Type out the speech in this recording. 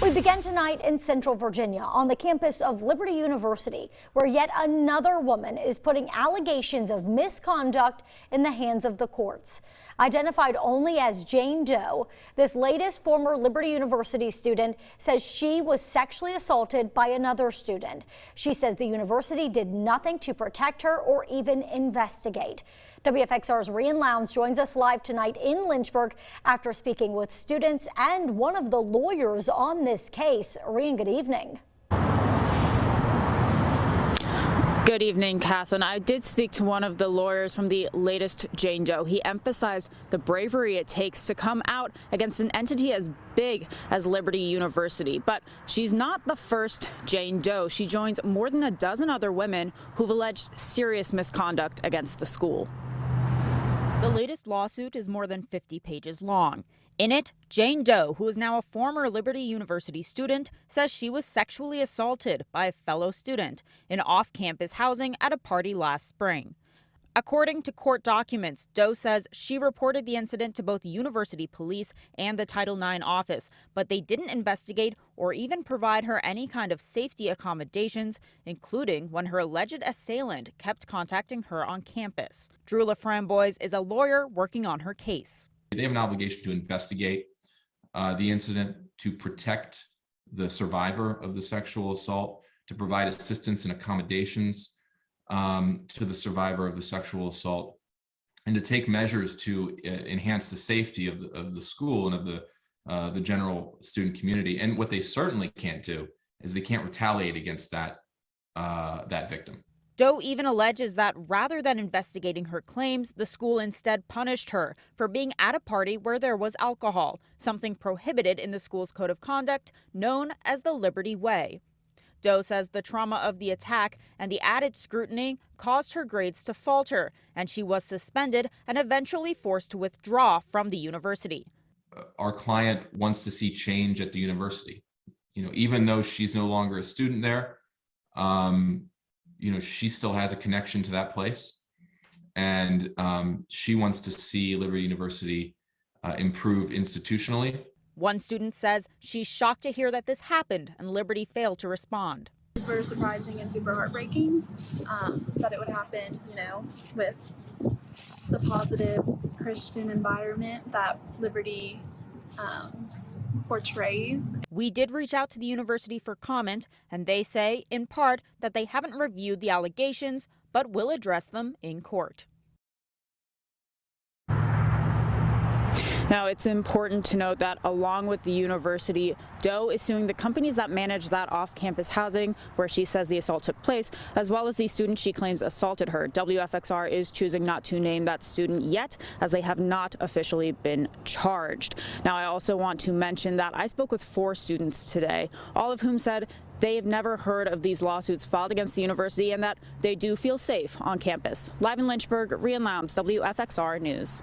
We begin tonight in Central Virginia on the campus of Liberty University, where yet another woman is putting allegations of misconduct in the hands of the courts. Identified only as Jane Doe, this latest former Liberty University student says she was sexually assaulted by another student. She says the university did nothing to protect her or even investigate. WFXR's Rian Lowndes joins us live tonight in Lynchburg after speaking with students and one of the lawyers on this case. Rian, good evening. Good evening, Kathleen. I did speak to one of the lawyers from the latest Jane Doe. He emphasized the bravery it takes to come out against an entity as big as Liberty University. But she's not the first Jane Doe. She joins more than a dozen other women who've alleged serious misconduct against the school. The latest lawsuit is more than 50 pages long. In it, Jane Doe, who is now a former Liberty University student, says she was sexually assaulted by a fellow student in off-campus housing at a party last spring. According to court documents, Doe says she reported the incident to both university police and the Title IX office, but they didn't investigate or even provide her any kind of safety accommodations, including when her alleged assailant kept contacting her on campus. Drew LaFramboise is a lawyer working on her case. They have an obligation to investigate the incident, to protect the survivor of the sexual assault, to provide assistance and accommodations to the survivor of the sexual assault, and to take measures to enhance the safety of the school and of the general student community. And what they certainly can't do is they can't retaliate against that victim. Doe even alleges that rather than investigating her claims, the school instead punished her for being at a party where there was alcohol, something prohibited in the school's code of conduct known as the Liberty Way. Doe says the trauma of the attack and the added scrutiny caused her grades to falter, and she was suspended and eventually forced to withdraw from the university. Our client wants to see change at the university. Even though she's no longer a student there, she still has a connection to that place, and she wants to see Liberty University improve institutionally. One student says she's shocked to hear that this happened and Liberty failed to respond. Super surprising and super heartbreaking that it would happen, with the positive Christian environment that Liberty portrays. We did reach out to the university for comment, and they say, in part, that they haven't reviewed the allegations, but will address them in court. Now, it's important to note that along with the university, Doe is suing the companies that manage that off-campus housing where she says the assault took place, as well as the student she claims assaulted her. WFXR is choosing not to name that student yet, as they have not officially been charged. Now, I also want to mention that I spoke with 4 students today, all of whom said they have never heard of these lawsuits filed against the university and that they do feel safe on campus. Live in Lynchburg, Rian Lowndes, WFXR News.